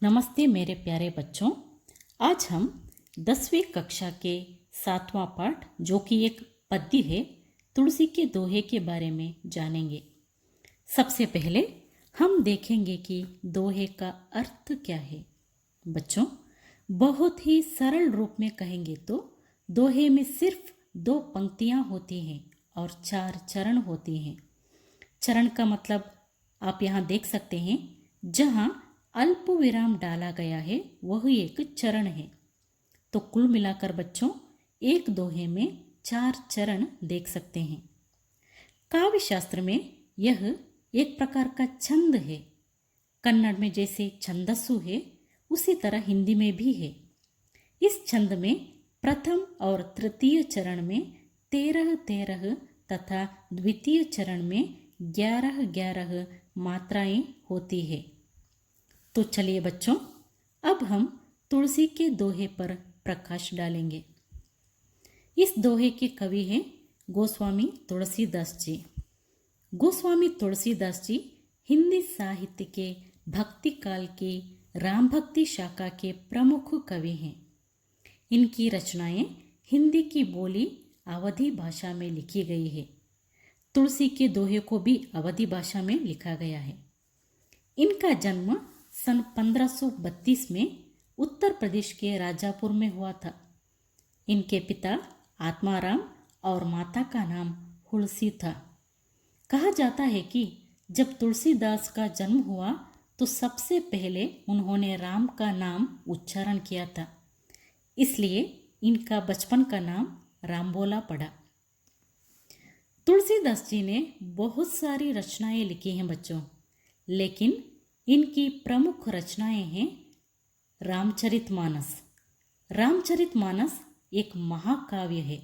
नमस्ते मेरे प्यारे बच्चों। आज हम 10वीं कक्षा के 7वां पाठ जो कि एक पद्य है तुलसी के दोहे के बारे में जानेंगे। सबसे पहले हम देखेंगे कि दोहे का अर्थ क्या है। बच्चों, बहुत ही सरल रूप में कहेंगे तो दोहे में सिर्फ 2 पंक्तियां होती हैं और 4 चरण होते हैं। चरण का मतलब आप यहाँ देख सकते हैं, जहाँ अल्प विराम डाला गया है वह एक चरण है। तो कुल मिलाकर बच्चों एक दोहे में 4 चरण देख सकते हैं। काव्य शास्त्र में यह एक प्रकार का छंद है। कन्नड़ में जैसे छंदस्सु है उसी तरह हिंदी में भी है। इस छंद में प्रथम और तृतीय चरण में 13-13 तथा द्वितीय चरण में 11-11 मात्राएं होती है। तो चलिए बच्चों, अब हम तुलसी के दोहे पर प्रकाश डालेंगे। इस दोहे के कवि हैं गोस्वामी तुलसीदास जी। गोस्वामी तुलसीदास जी हिंदी साहित्य के भक्ति काल की राम भक्ति शाखा के प्रमुख कवि हैं। इनकी रचनाएं हिंदी की बोली अवधी भाषा में लिखी गई है। तुलसी के दोहे को भी अवधी भाषा में लिखा गया है। इनका जन्म सन 1532 में उत्तर प्रदेश के राजापुर में हुआ था। इनके पिता आत्माराम और माता का नाम हुलसी था। कहा जाता है कि जब तुलसीदास का जन्म हुआ तो सबसे पहले उन्होंने राम का नाम उच्चारण किया था, इसलिए इनका बचपन का नाम रामबोला पड़ा। तुलसीदास जी ने बहुत सारी रचनाएं लिखी हैं बच्चों, लेकिन इनकी प्रमुख रचनाएं हैं रामचरितमानस। रामचरितमानस एक महाकाव्य है।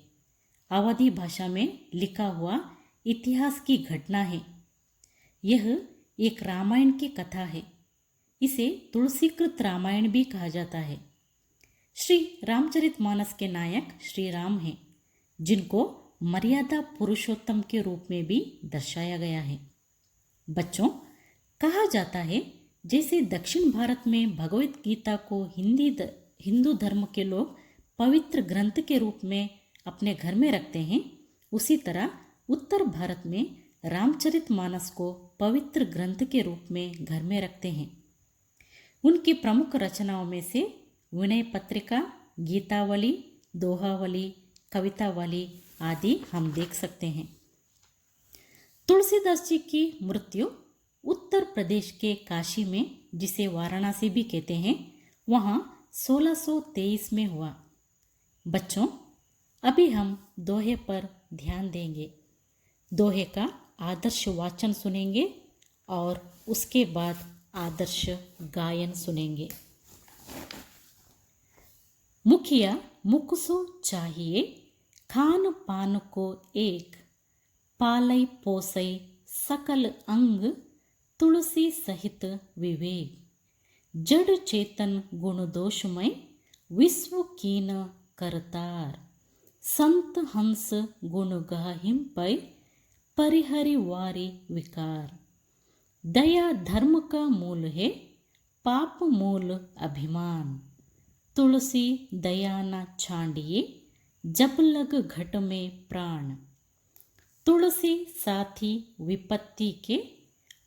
अवधी भाषा में लिखा हुआ इतिहास की घटना है। यह एक रामायण की कथा है। इसे तुलसीकृत रामायण भी कहा जाता है। श्री रामचरितमानस के नायक श्री राम हैं, जिनको मर्यादा पुरुषोत्तम के रूप में भी दर्शाया गया है। बच्चों, कहा जाता है जैसे दक्षिण भारत में भगवत गीता को हिंदू धर्म के लोग पवित्र ग्रंथ के रूप में अपने घर में रखते हैं, उसी तरह उत्तर भारत में रामचरितमानस को पवित्र ग्रंथ के रूप में घर में रखते हैं। उनकी प्रमुख रचनाओं में से विनय पत्रिका, गीतावली, दोहावली, कवितावली आदि हम देख सकते हैं। तुलसीदास जी की मृत्यु उत्तर प्रदेश के काशी में, जिसे वाराणसी भी कहते हैं, वहाँ 1623 में हुआ। बच्चों, अभी हम दोहे पर ध्यान देंगे। दोहे का आदर्श वाचन सुनेंगे और उसके बाद आदर्श गायन सुनेंगे। मुखिया मुख सो चाहिए, खान पान को एक, पालई पोसई सकल अंग, तुलसी सहित विवेक, जड़ चेतन गुण दोषमय, विश्व कीन करतार, संत हंस गुण गाहिम पै, परिहरि वारी विकार, दया धर्म का मूल है, पाप मूल अभिमान, तुलसी दया न छांडिए, जब लग घट में प्राण, तुलसी साथी विपत्ति के,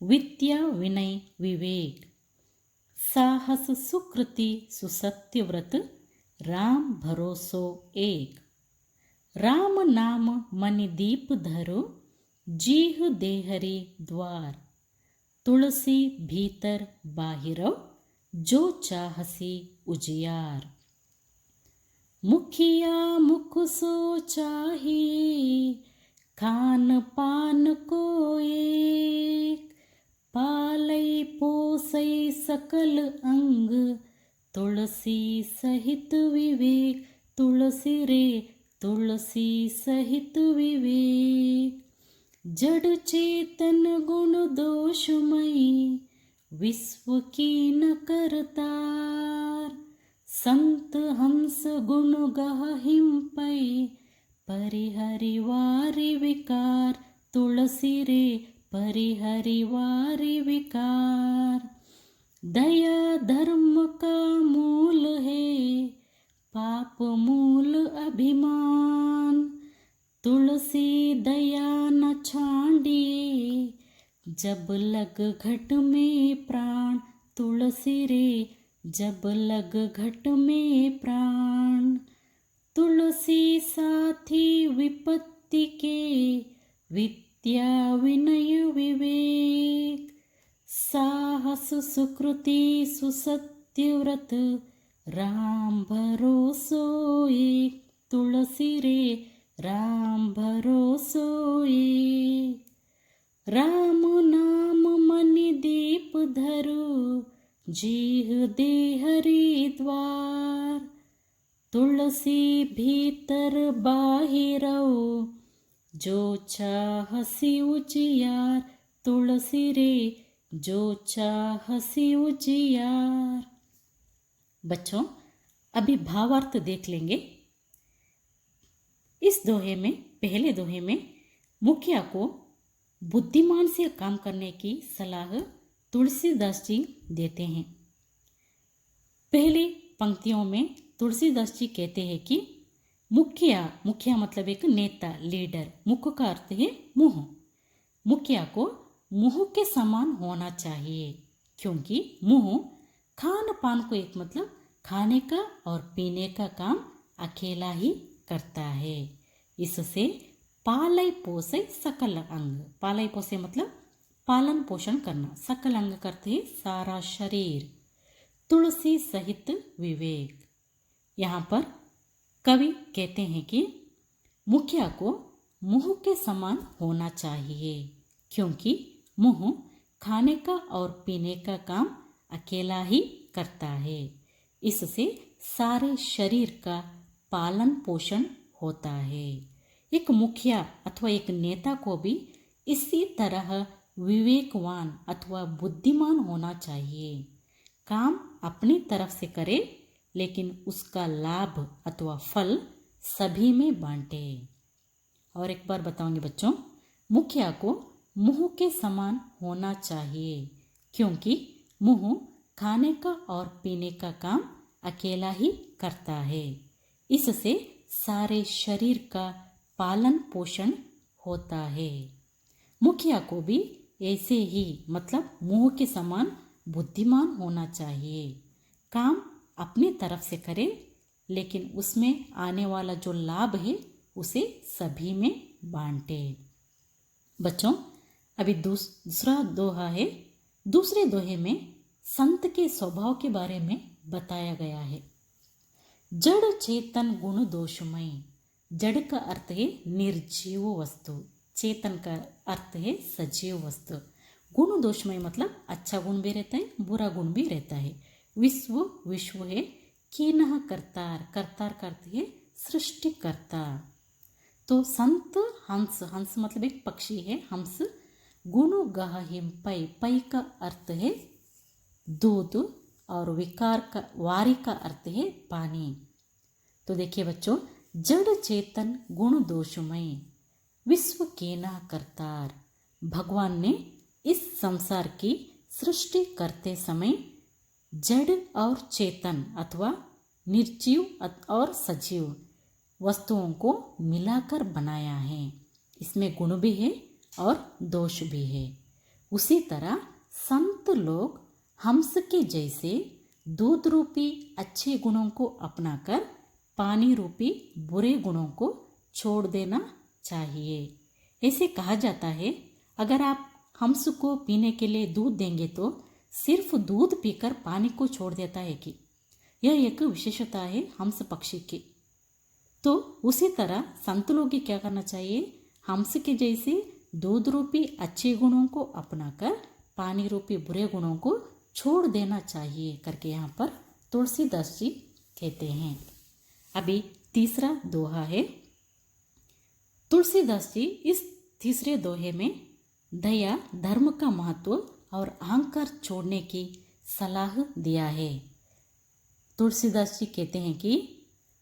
विद्या विनय विवेक, साहस सुकृति सुसत्य व्रत, राम भरोसो एक, राम नाम मनि दीप धरो, जीह देहरी द्वार, तुलसी भीतर बाहिरव, जो चाहसी उजियार, मुखिया मुख सो चाहिए, खान पान को एक, पालई पोसई सकल अंग, तुलसी सहित विवेक, तुलसी रे तुलसी सहित विवेक, जड़ चेतन गुण दोषमयी, विश्व कीन करतार, संत हंस गुण गाहिम पै, परिहरि वारि विकार, तुलसी रे परिहरि वारि विकार, दया धर्म का मूल है, पाप मूल अभिमान। तुलसी दया न छांडिए, जब लग घट में प्राण। तुलसी रे जब लग घट में प्राण। तुलसी साथी विपत्ति के, विद्या विनय विवेक। साहस सुकृति सुसत्य व्रत, राम भरोसो एक। तुलसी रे राम भरोसो एक। राम नाम मनि दीप धरो, जीह दे हरिद्वार। तुलसी भीतर बाहिरो, जो चाहसी उजियार। तुलसी रे जो चाहसी उजियार। बच्चों, अभी भावार्थ देख लेंगे। इस दोहे में, पहले दोहे में मुखिया को बुद्धिमान से काम करने की सलाह तुलसीदास जी देते हैं। पहली पंक्तियों में तुलसीदास जी कहते हैं कि मुखिया मतलब एक नेता, लीडर। मुख का अर्थ है मुंह। मुखिया को मुंह के समान होना चाहिए, क्योंकि मुंह खान पान को एक मतलब खाने का और पीने का काम अकेला ही करता है। इससे पालय पोषय सकल अंग। पालय पोषय मतलब पालन पोषण करना। सकल अंग करते हैं सारा शरीर। तुलसी सहित विवेक। यहाँ पर कवि कहते हैं कि मुखिया को मुंह के समान होना चाहिए, क्योंकि मुंह खाने का और पीने का काम अकेला ही करता है। इससे सारे शरीर का पालन पोषण होता है। एक मुखिया अथवा एक नेता को भी इसी तरह विवेकवान अथवा बुद्धिमान होना चाहिए। काम अपनी तरफ से करे, लेकिन उसका लाभ अथवा फल सभी में बांटे। और एक बार बताऊंगी बच्चों, मुखिया को मुंह के समान होना चाहिए, क्योंकि मुंह खाने का और पीने का काम अकेला ही करता है। इससे सारे शरीर का पालन पोषण होता है। मुखिया को भी ऐसे ही मतलब मुंह के समान बुद्धिमान होना चाहिए। काम अपनी तरफ से करे, लेकिन उसमें आने वाला जो लाभ है उसे सभी में बांटे। बच्चों, अभी दूसरा दोहा है। दूसरे दोहे में संत के स्वभाव के बारे में बताया गया है। जड़ चेतन गुण दोषमय। जड़ का अर्थ है निर्जीव वस्तु, चेतन का अर्थ है सजीव वस्तु। गुण दोषमय मतलब अच्छा गुण भी रहता है, बुरा गुण भी रहता है। विश्व है। कीनह करतार, करतार का अर्थ है सृष्टिकर्ता। तो संत हंस, हंस मतलब एक पक्षी है, हंस। गुण गहिम पै, पै का अर्थ है दूध, और वारी का अर्थ है पानी। तो देखिए बच्चों, जड़ चेतन गुण दोषमय, विश्व केना करतार। भगवान ने इस संसार की सृष्टि करते समय जड़ और चेतन अथवा निर्जीव और सजीव वस्तुओं को मिलाकर बनाया है। इसमें गुण भी है और दोष भी है। उसी तरह संत लोग हंस के जैसे दूध रूपी अच्छे गुणों को अपनाकर पानी रूपी बुरे गुणों को छोड़ देना चाहिए। ऐसे कहा जाता है, अगर आप हंस को पीने के लिए दूध देंगे तो सिर्फ दूध पीकर पानी को छोड़ देता है कि यह एक विशेषता है हंस पक्षी की। तो उसी तरह संत लोग की क्या करना चाहिए, हंस के जैसे दूध रूपी अच्छे गुणों को अपनाकर पानी रूपी बुरे गुणों को छोड़ देना चाहिए करके यहाँ पर तुलसीदास जी कहते हैं। अभी तीसरा दोहा है। तुलसीदास जी इस तीसरे दोहे में दया धर्म का महत्व और अहंकार छोड़ने की सलाह दिया है। तुलसीदास जी कहते हैं कि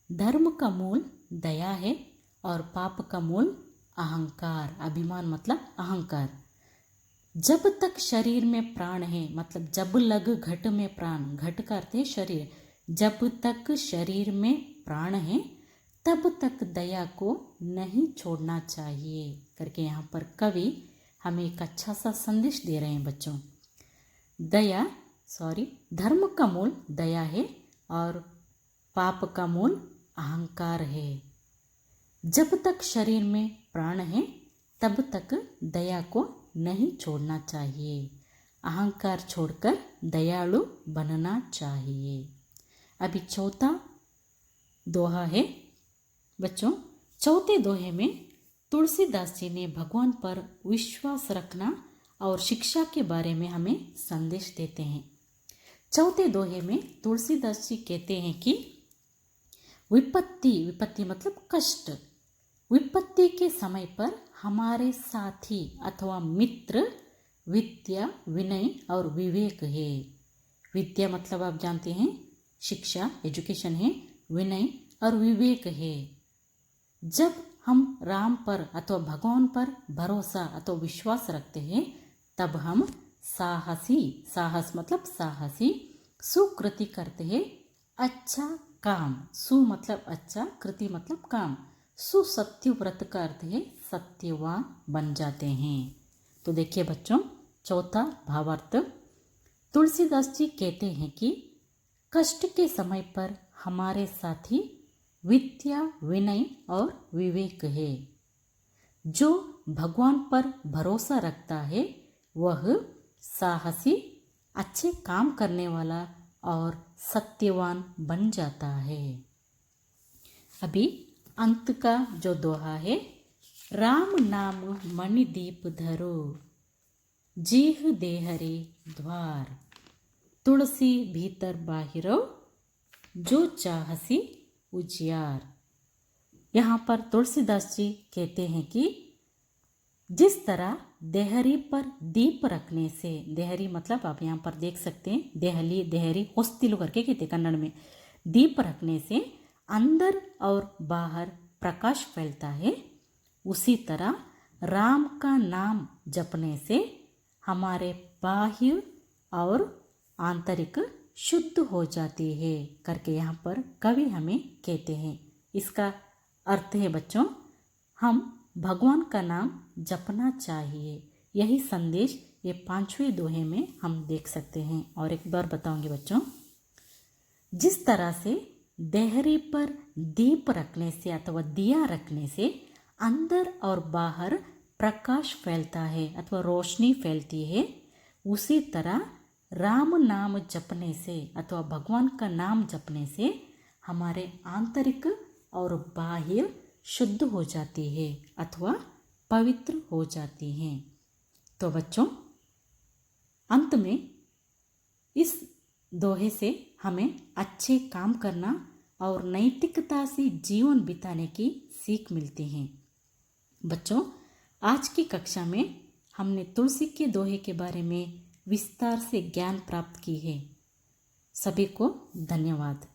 धर्म का मूल दया है और पाप का मूल अहंकार। अभिमान मतलब अहंकार। जब तक शरीर में प्राण है, मतलब जब लग घट में प्राण, घट का अर्थ है शरीर, जब तक शरीर में प्राण है तब तक दया को नहीं छोड़ना चाहिए करके यहाँ पर कवि हमें एक अच्छा सा संदेश दे रहे हैं बच्चों। धर्म का मूल दया है और पाप का मूल अहंकार है। जब तक शरीर में प्राण है तब तक दया को नहीं छोड़ना चाहिए, अहंकार छोड़कर दयालु बनना चाहिए। अभी चौथा दोहा है बच्चों। चौथे दोहे में तुलसीदास जी ने भगवान पर विश्वास रखना और शिक्षा के बारे में हमें संदेश देते हैं। चौथे दोहे में तुलसीदास जी कहते हैं कि विपत्ति मतलब कष्ट, विपत्ति के समय पर हमारे साथी अथवा मित्र विद्या, विनय और विवेक है। विद्या मतलब आप जानते हैं शिक्षा, एजुकेशन है, विनय और विवेक है। जब हम राम पर अथवा भगवान पर भरोसा अथवा विश्वास रखते हैं तब हम साहस मतलब साहसी सुकृति करते हैं, अच्छा काम, सु मतलब अच्छा, कृति मतलब काम, सुसत्य व्रत का अर्थ है सत्यवान बन जाते हैं। तो देखिए बच्चों, चौथा भावार्थ, तुलसीदास जी कहते हैं कि कष्ट के समय पर हमारे साथी विद्या, विनय और विवेक है। जो भगवान पर भरोसा रखता है वह साहसी, अच्छे काम करने वाला और सत्यवान बन जाता है। अभी अंत का जो दोहा है, राम नाम मणिदीप धरो, जीह देहरे द्वार, तुलसी भीतर बाहिरो, जो चाहसी उजियार। यहाँ पर तुलसीदास जी कहते हैं कि जिस तरह देहरी पर दीप रखने से, देहरी मतलब आप यहाँ पर देख सकते हैं देहरी होस्तिलु करके कहते कन्नड़ में, दीप रखने से अंदर और बाहर प्रकाश फैलता है, उसी तरह राम का नाम जपने से हमारे बाह्य और आंतरिक शुद्ध हो जाती है करके यहाँ पर कवि हमें कहते हैं। इसका अर्थ है बच्चों, हम भगवान का नाम जपना चाहिए। यही संदेश ये 5वें दोहे में हम देख सकते हैं। और एक बार बताऊंगी बच्चों, जिस तरह से देहरी पर दीप रखने से अथवा दिया रखने से अंदर और बाहर प्रकाश फैलता है अथवा रोशनी फैलती है, उसी तरह राम नाम जपने से अथवा भगवान का नाम जपने से हमारे आंतरिक और बाह्य शुद्ध हो जाती है अथवा पवित्र हो जाती हैं। तो बच्चों, अंत में इस दोहे से हमें अच्छे काम करना और नैतिकता से जीवन बिताने की सीख मिलती है। बच्चों, आज की कक्षा में हमने तुलसी के दोहे के बारे में विस्तार से ज्ञान प्राप्त की है। सभी को धन्यवाद।